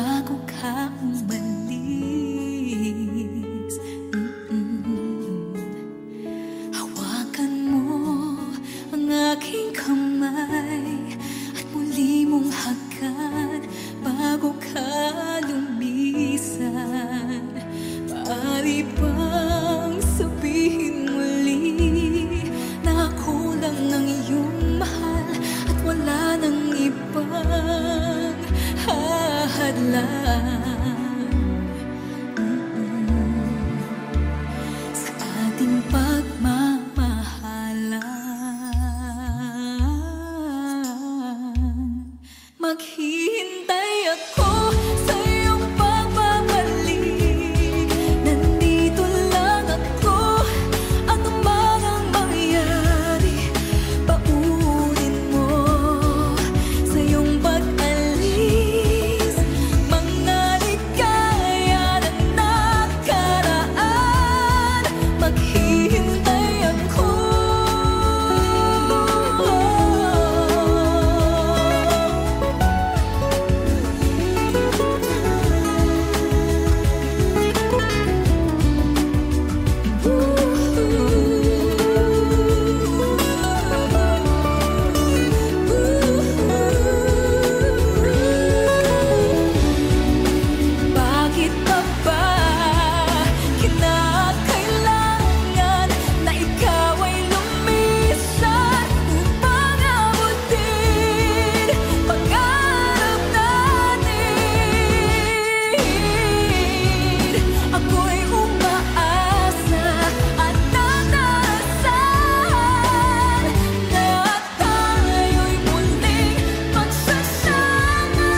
bago ka umalis. Hawakan mo ang aking kamay at muli mong hagkan bago ka lumisan. Maaari bang sabihin muli na ako lang ang iyong mahal at wala nang ibang hahadlan sa ating pagmamahalan? Maghihintay ako sa iyong pagbabalik. Nandito lang ako, ano man ang mangyari. Paunin mo sa iyong pag-alis mga ligaya na nakaraan. Maghihintay ako. Bakit pa ba kinakailangan na ikaw ay lumisan upang abutin pangarap natin? Ako'y umaasa at nanasan na tayo'y muling magsasama.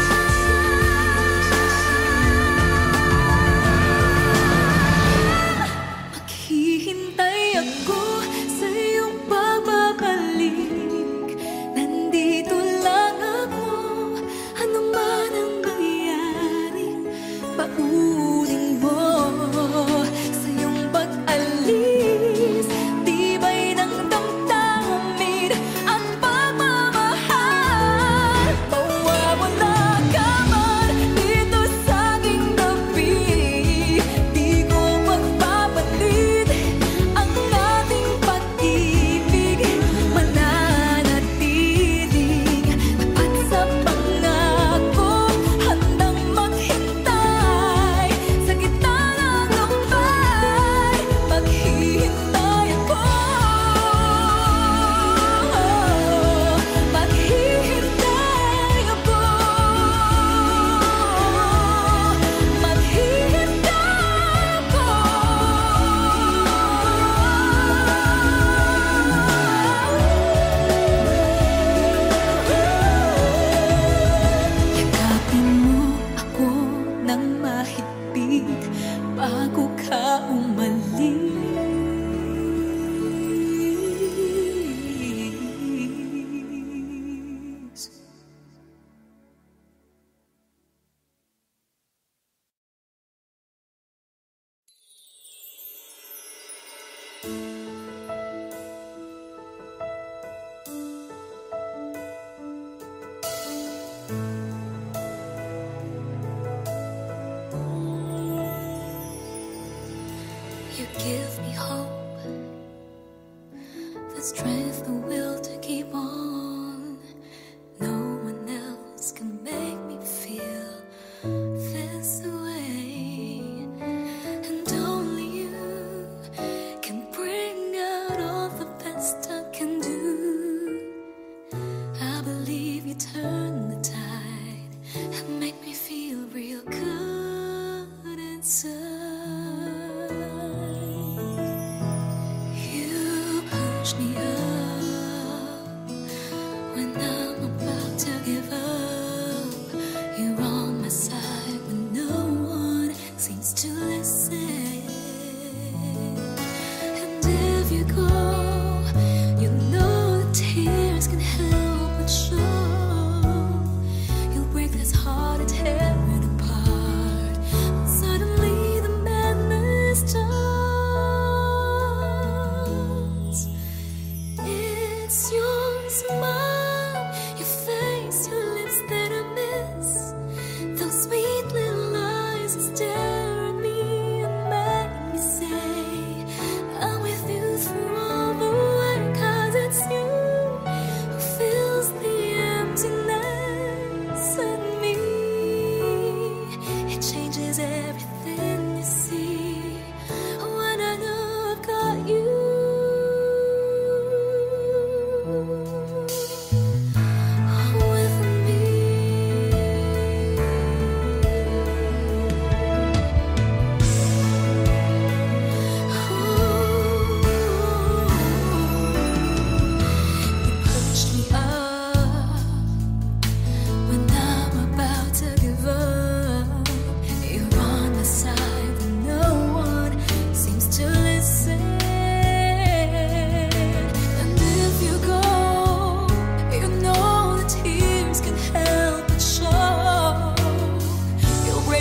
Maghihintay ako sa iyong pagbabalik. Nandito lang ako, ano man ang mangyari. Paunin mo sa iyong pag-alis tibay ng damdamin at pagmamahal. Mawawala ka man dito sa aking tabi, di ko magpapalit ang ating pag-ibig. Mananatiling tapat sa pangako, handang maghintay sa gitna ng lumbay. Maghihintay ako. Maghihintay ako. Maghihintay ako. Yakapin mo ako ng mahigpit bago ka umalis. You give me hope, the strength, the will to keep on. No one else can make me feel this way, and only you can bring out all the best I can do. I believe you turn the tide and make me feel real good inside.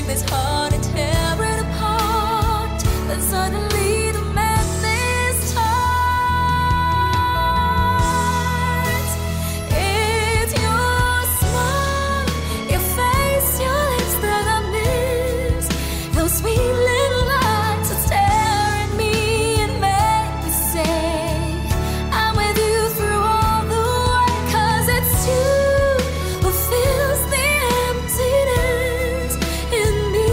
break this heart and tear it apart. Then suddenly the madness starts. It's your smile, your face, your lips that I miss. Those sweet little lights that stare at me and make me say I'm with you through all the way. 'Cause it's you who fills the emptiness in me.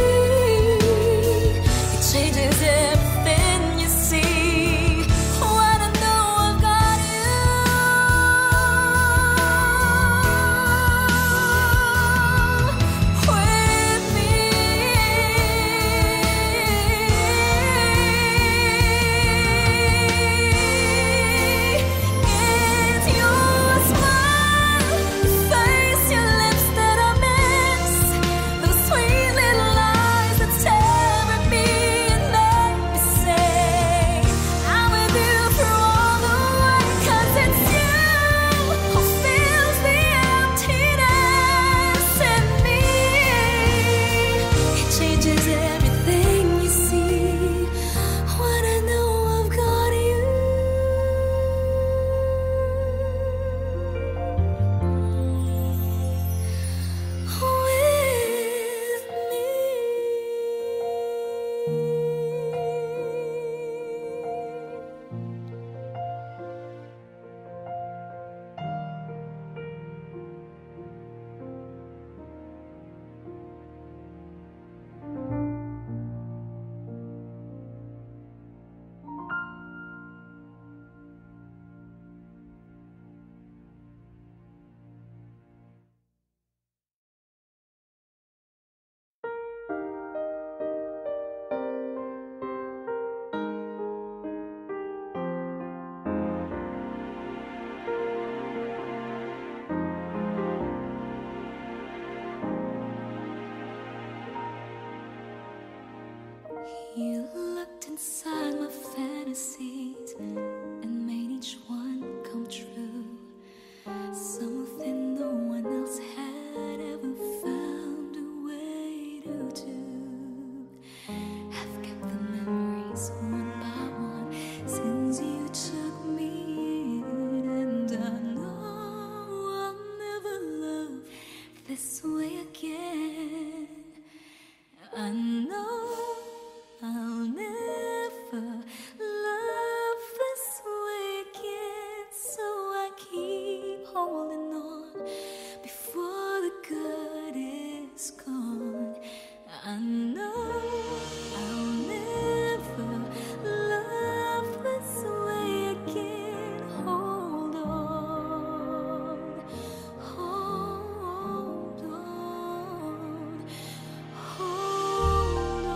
It changes everything you see when I know I've got you with me. It's your smile, your face, your lips that I miss. Those sweet little lies that stare at me and make me say I'm with you through all the way. 'Cause it's you who fills the emptiness in me. It changes everything you see when I know I've got you with me. You looked inside my fantasies and made each one come true. Something no one else had ever found a way to do. I've kept the memories one by one since you took me in, and I know I'll never love this way again. I know I'll never love this way again, so I keep holding on before the good is gone. I know I'll never love this way again. Hold on, hold on, hold on.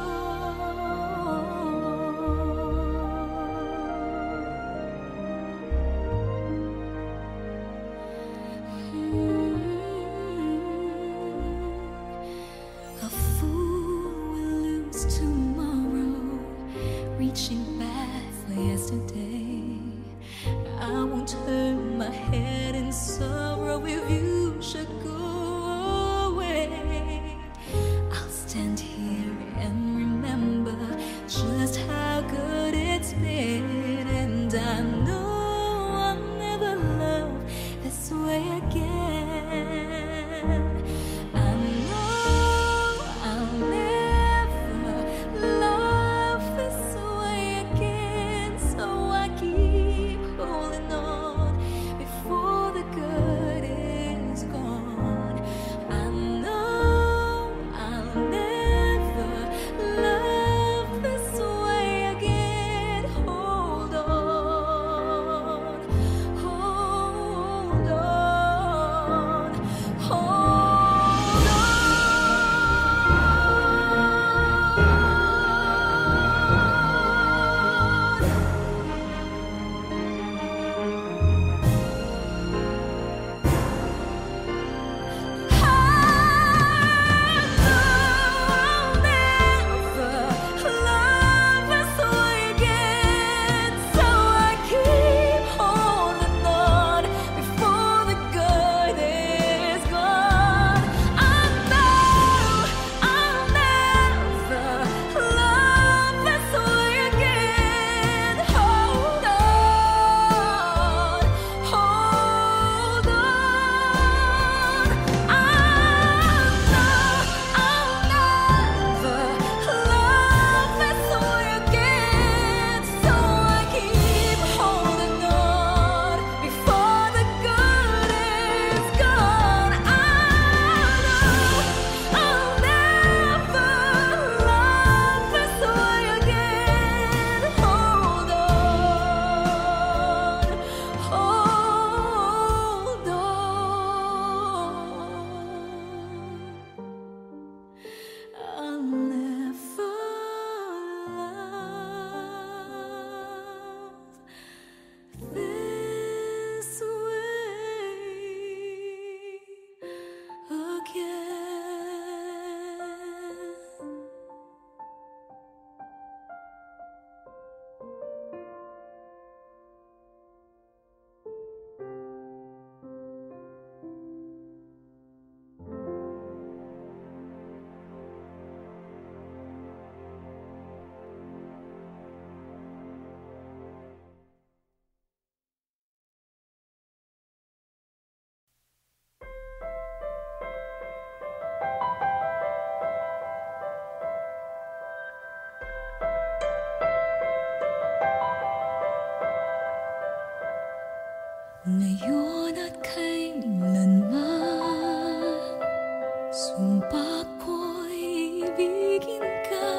ibigin ka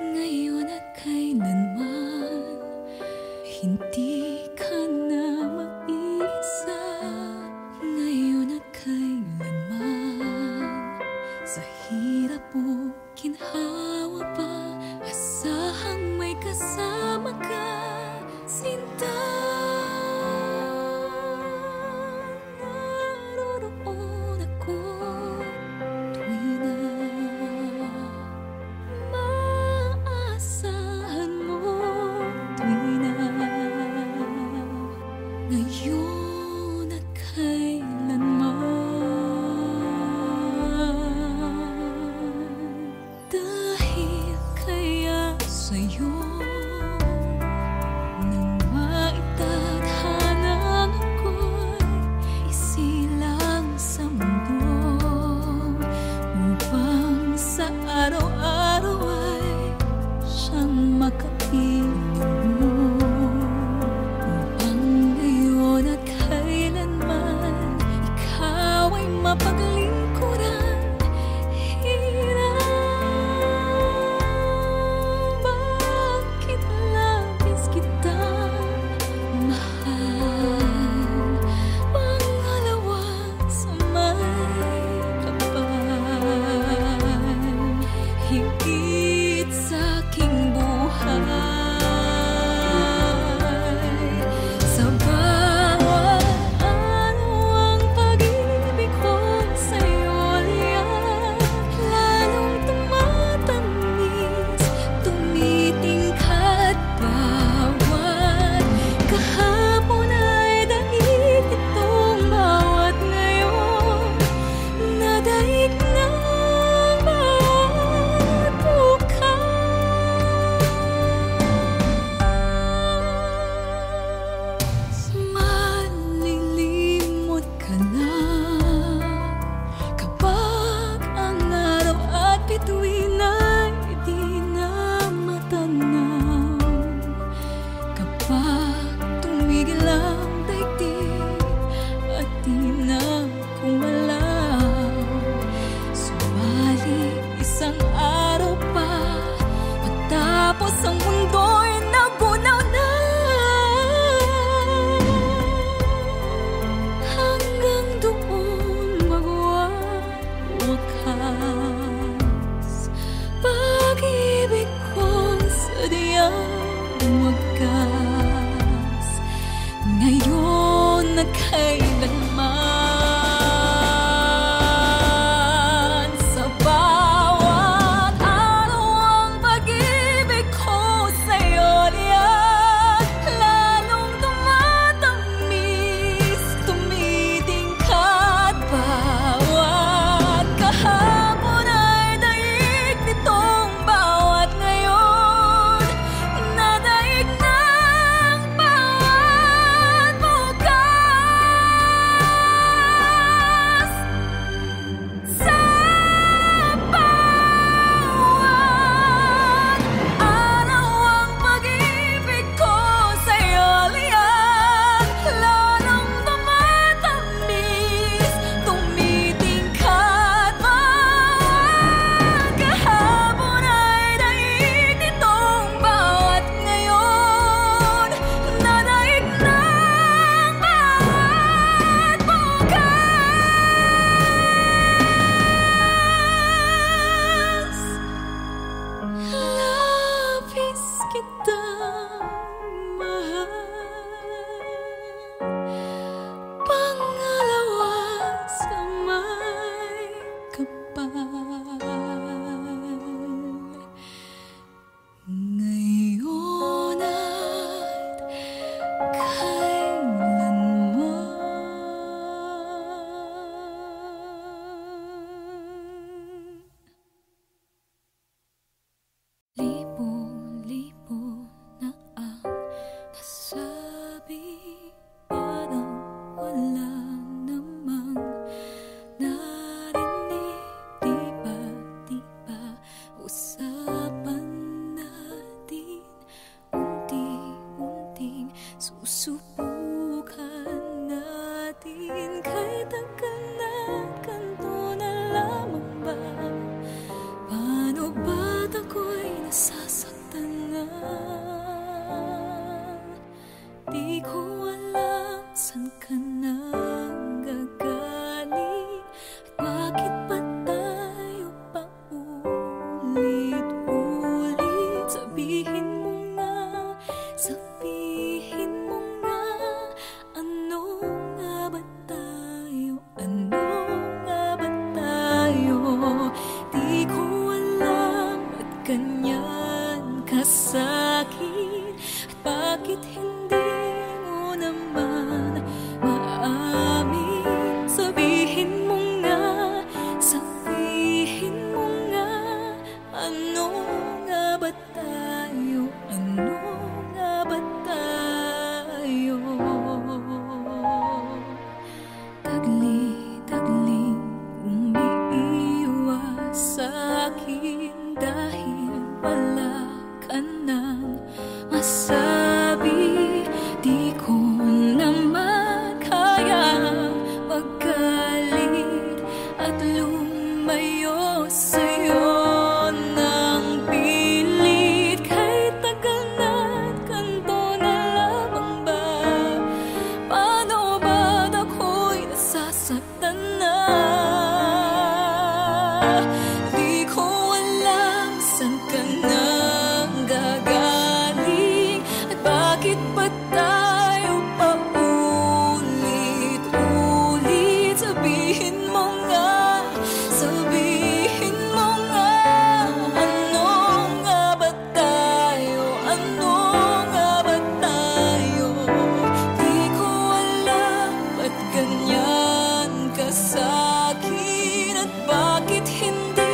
ngayon at kailanman. Hindi ka na mag-iisa ngayon at kailanman. Sa hirap o ginhawa pa, asahang may kasama ka, sinta. Naroon ako tuwi na maasahan mo, tuwi na ngayon at kailanman. Dahil kaya sa'yo nang maitadhana ako'y isilang sa mundo, upang sa araw-araw ay siyang makapiling mo, upang ngayon at kailanman ikaw ay mapaglingkuran. Hirap bang bakit hindi mo naman maamin? Sabihin mo nga, sabihin mo nga, ano nga ba tayo? Ano nga ba tayo? Tagli-tagling umiiwas sa'kin dahil wala ka nang masabi. Di ko naman kayang magalit at lumayo sa'yo ng pilit. Kahit tagal na't ganito na lamang ba? Paano ba't ako'y nasasaktan na? Di ko alam saan ka nang gagaling at bakit ba tayo paulit-ulit? Sabihin mo nga, sabihin mo nga, ano nga ba tayo? Ano nga ba tayo? Di ko alam ba't ganyan ka sa'kin at bakit hindi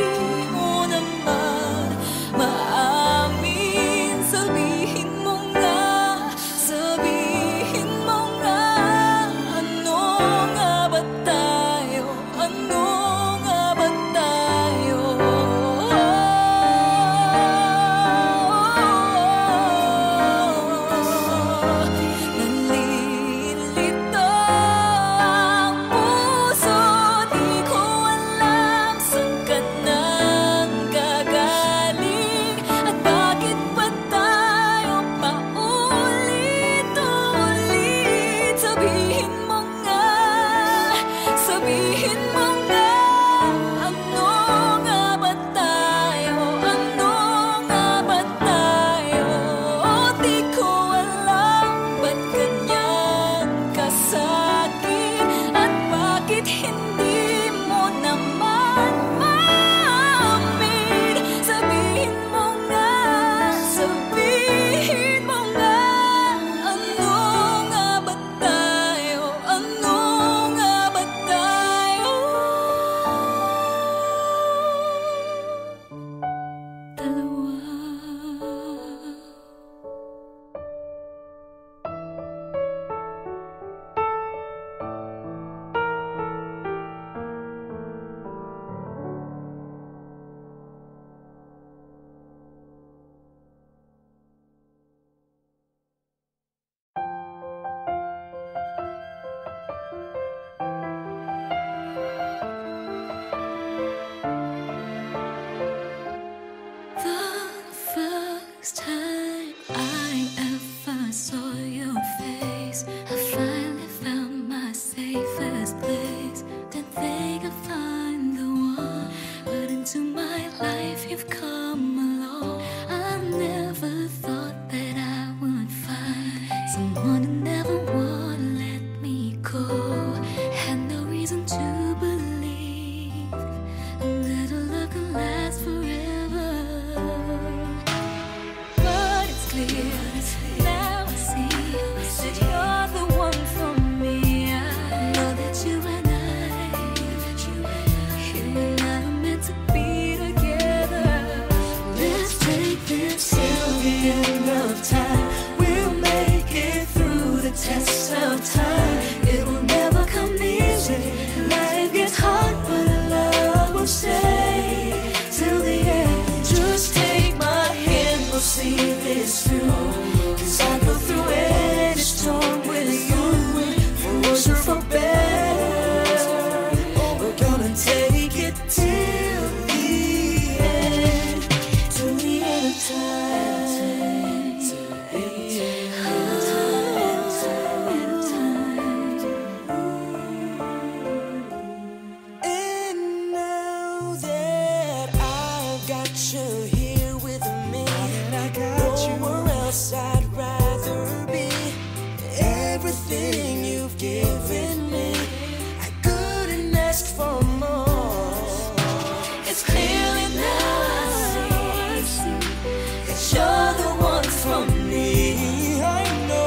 mo naman maamin. Sabihin mo nga, sabihin mo nga, ano nga ba tayo? Ano nga ba tayo? Nalilito ang puso, di ko alam saan ka nang gagaling at bakit ba tayo paulit-ulit? Sabihin mo nga, sabihin mo nga, ano nga ba tayo? Ano nga ba tayo? Di ko alam ba't ganyan ka sa'kin at bakit hindi mo naman maamin. Sabihin mo nga, sabihin mo nga, ano nga ba tayo? Ano nga ba tayo? Dalawa. The first time I ever saw your face, I finally found my safest place. Didn't think I'd find the one, but into my life you've come along. I never thought that I would find someone who never would let me go. Had no reason to believe that our love could last forever. But it's clear now I see that you're the one for me. I know that you and I are meant to be together. Let's take this till the end of time. We'll make it through the test of time. It will never come easy. Life gets hard, but our love will stay till the end. Just take my hand, we'll see this through. 'Cause I go through any storm with you. For worse or for better, we're gonna take it till the end. To the end of time. And now that I've got you here with me, nowhere else I'd rather be. Everything you've given me, I couldn't ask for more. It's clearly now I see that you're the one for me. I know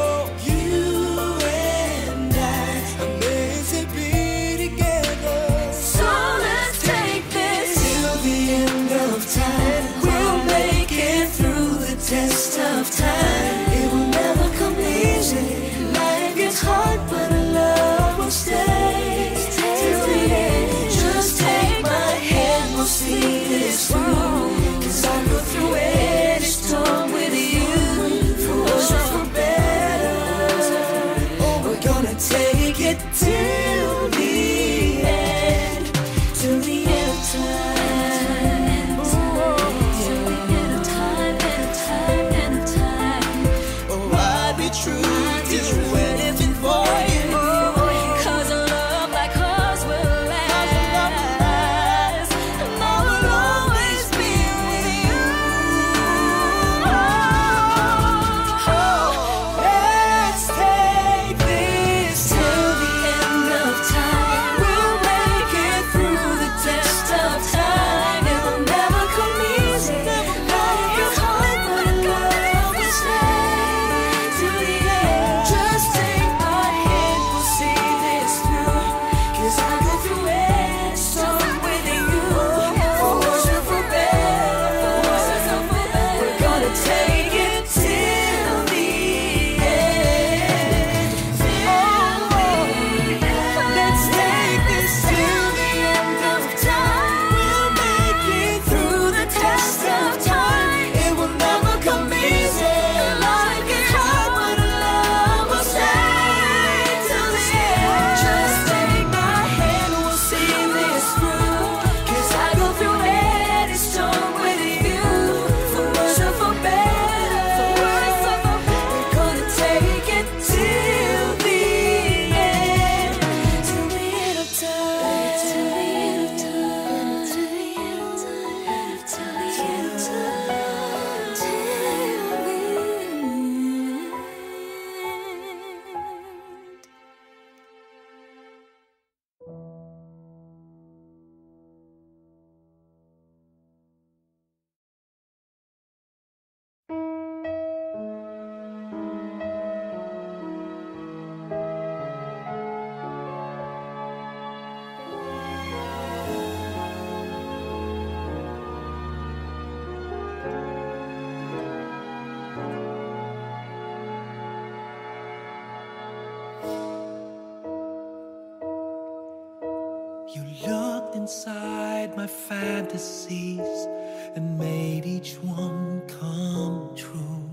inside my fantasies and made each one come true.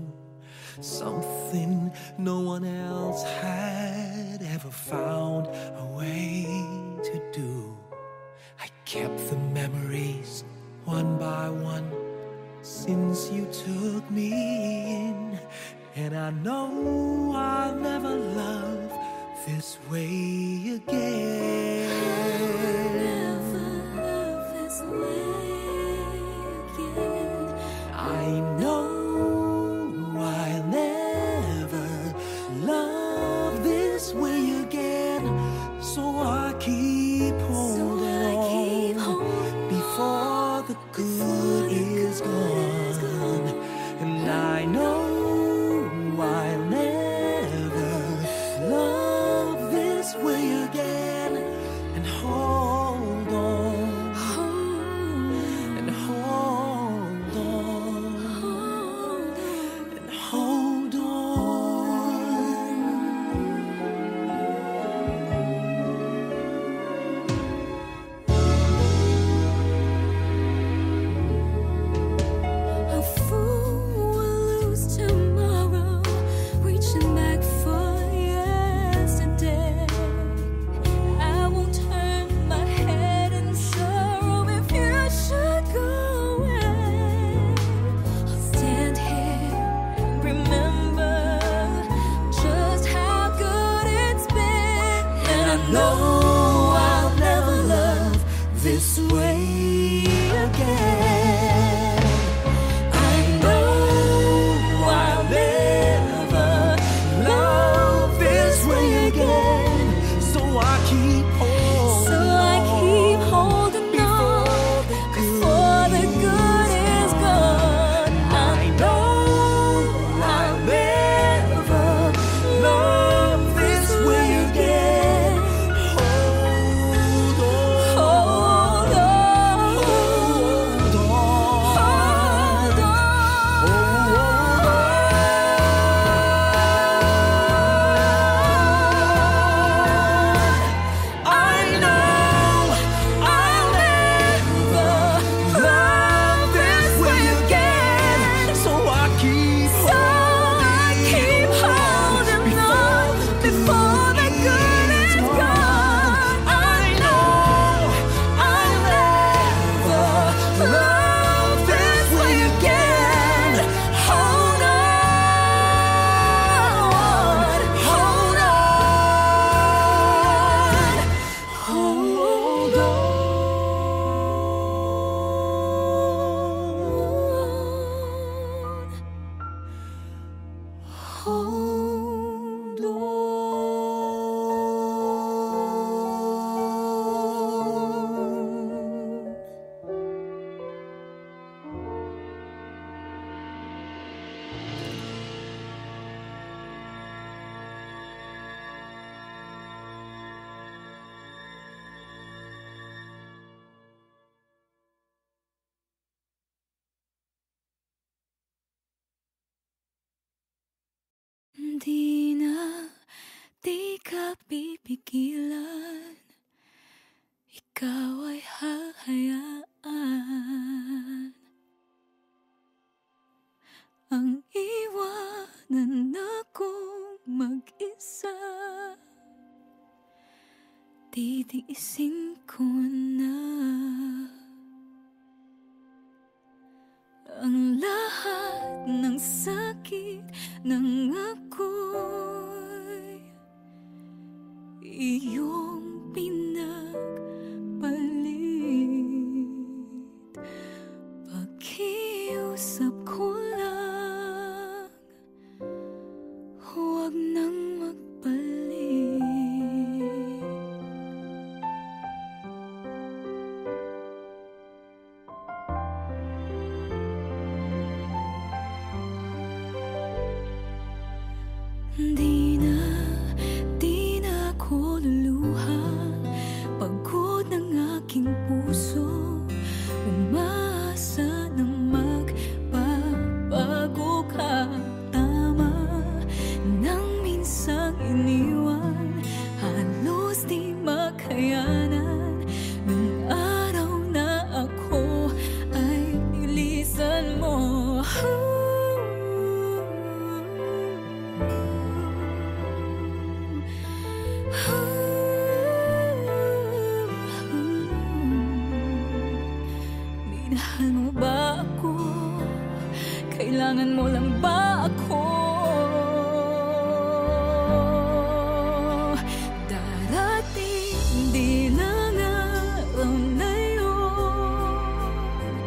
Something no one else had ever found a way to do. I kept the memories one by one since you took me in, and I know I'll never love this way again. I'll never love this way again. I know I'll never love this way again, so I keep holding on before the good is gone. And I know I'll never love this way again, and hold on, and hold on, and hold on. A fool will lose tomorrow, reaching back for yesterday. I won't turn my head in sorrow if you should go away. I'll stand here and remember just how good it's been, and I know I'll never love this way again. I know I'll never love this way again, so I keep holding on before the good is gone. I know I'll never love this way again. Hold on, hold I know I'll never love this way again, so I keep holding on before the good is gone. I know I'll never love this way again. Hold on, hold Di ka pipigilan, ikaw ay hahayaan ang iwanan akong mag-isa. Titiisin ko na ang lahat ng sakit ng ako'y iyong pinagpalit. Pakiusap ko lang, huwag nang magpalit. Di na ko luluha, pagod ng aking puso, umaasa ng magbabago ka. Tama nang minsang iniwan, halos di makayanan ng araw kailangan mo lang ba ako? Darating din ang araw na yun,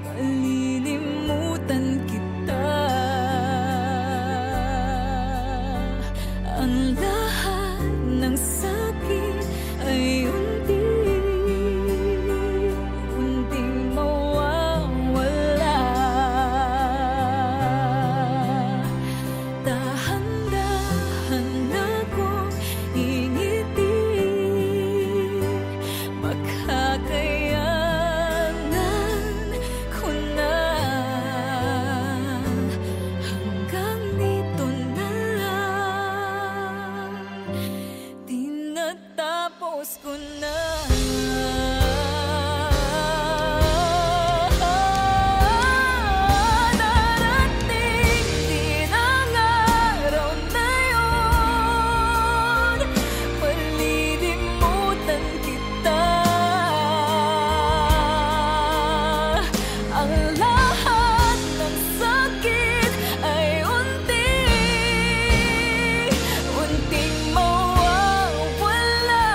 malilimutan kita. Ang lahat ng sakit ay unting mawawala. Dahan-dahan akong ingiti, makakayanan ko na. Hanggang dito na lang, tinatapos ko na. Darating din ang araw na yun, malilimutan kita. Ang lahat ng sakit ay unting mawawala.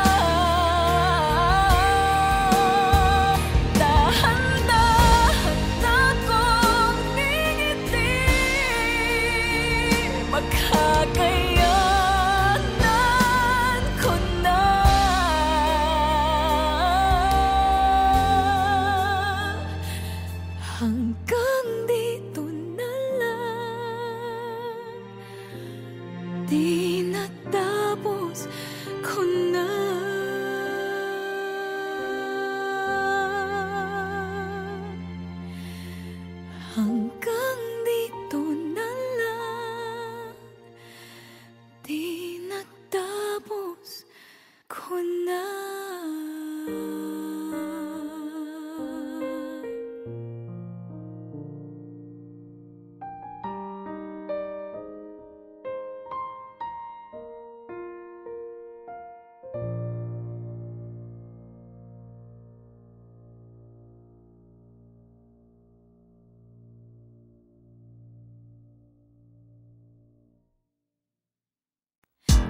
Dahan-dahan akong ngingiti, makakayanan ko na. Hanggang dito na lang, di natapos ko na. Hanggang dito na lang, di natapos ko na.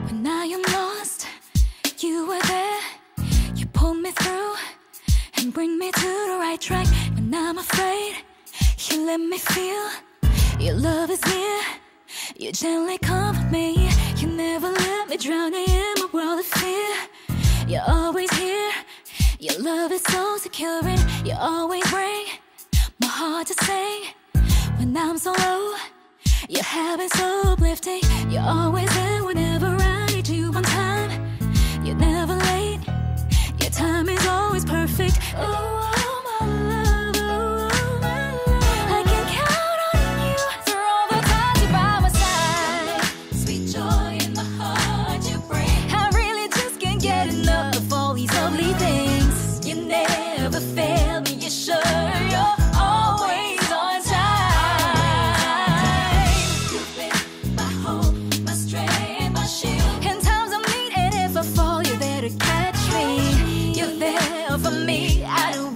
When I am lost, you were there. You pull me through and bring me to the right track. When I'm afraid, you let me feel your love is near. You gently comfort me. You never let me drown in my world of fear. You're always here. Your love is so secure, and you always bring my heart to sing. When I'm so low, your habits so uplifting. You're always there whenever I need you on time. You're never late. Your time is always perfect. Oh, my love, oh, my love. I can count on you for all the times you're by my side. Sweet joy in my heart you bring. I really just can't get enough of all these lovely things. You never fail me, you're sure you're always on time. You've been my hope, my strength, my shield. In times of need, and if I fall, you're there to catch me. You're there for me. I do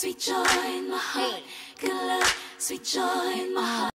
sweet joy in my heart. Good love, sweet joy in my heart.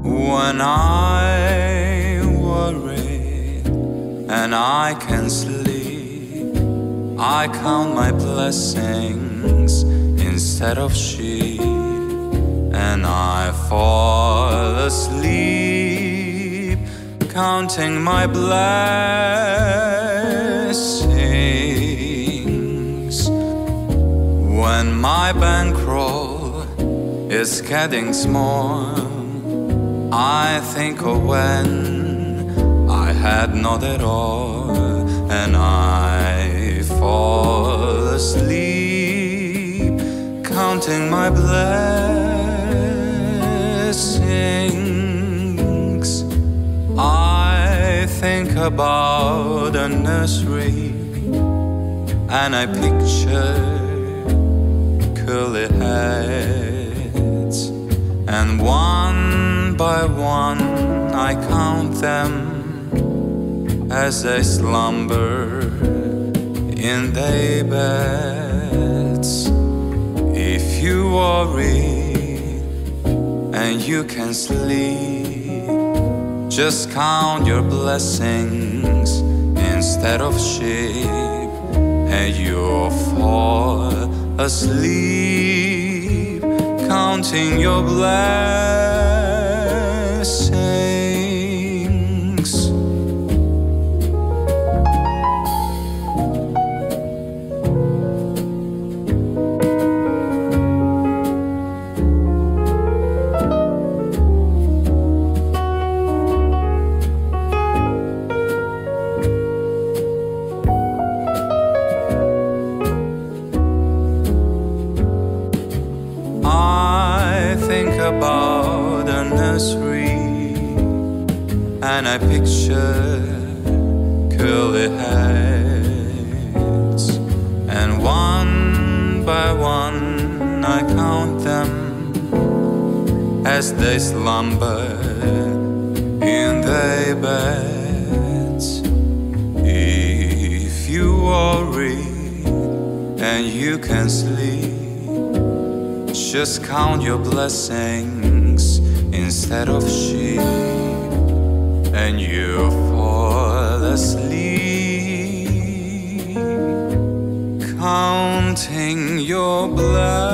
When I worry and I can't sleep, I count my blessings instead of sheep, and I fall asleep counting my blessings. When my bankroll is getting small, I think of when I had not at all, and I fall asleep counting my blessings. I think about a nursery and I picture curly heads and one by one I count them as they slumber in their beds. If you worry and you can sleep, just count your blessings instead of sheep, and you'll fall asleep counting your blessings. About a nursery, and I picture curly heads, and one by one I count them as they slumber in their beds. If you worry and you can sleep, just count your blessings instead of sheep, and you fall asleep counting your blessings.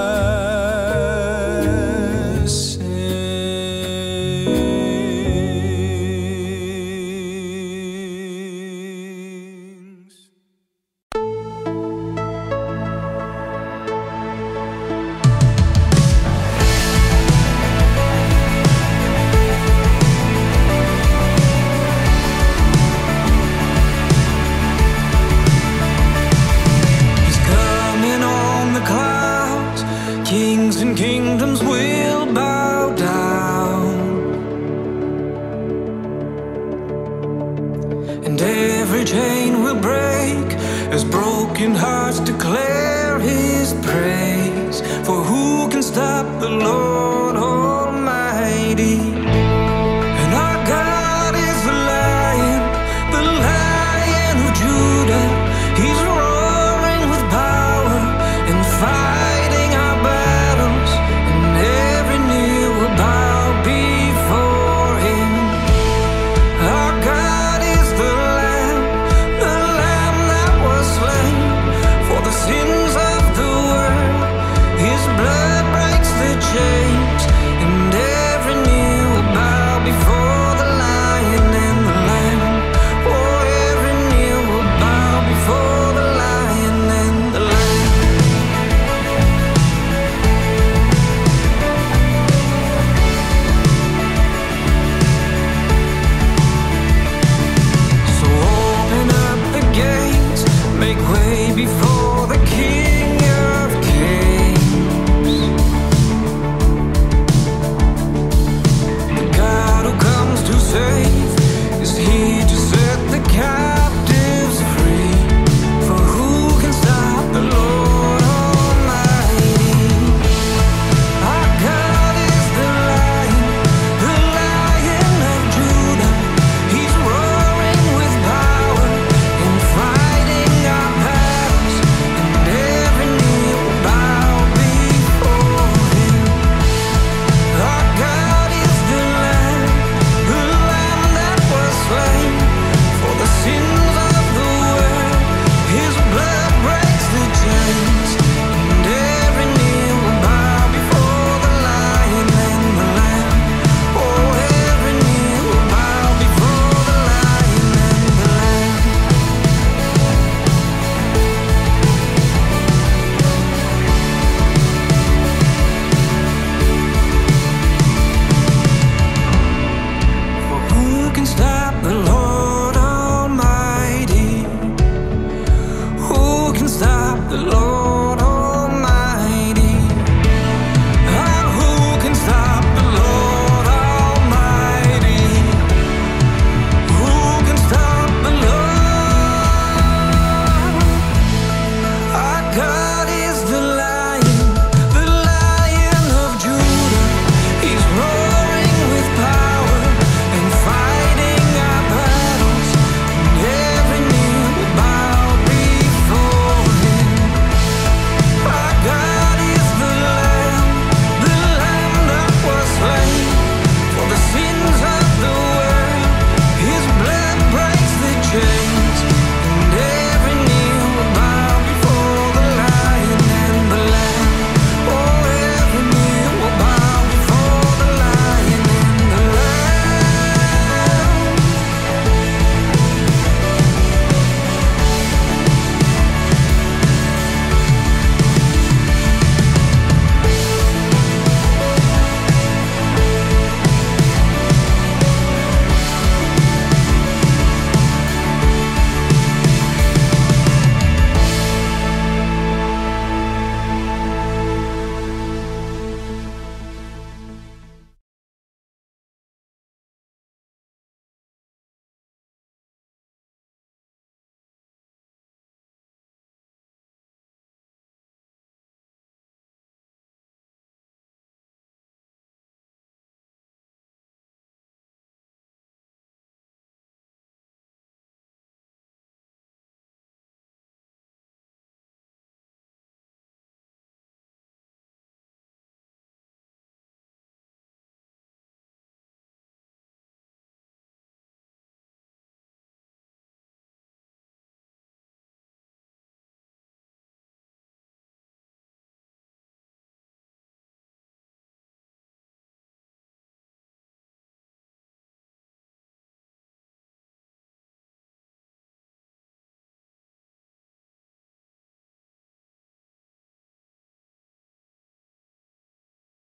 Kingdoms will bow down, and every chain will break as broken hearts declare His praise. For who can stop the Lord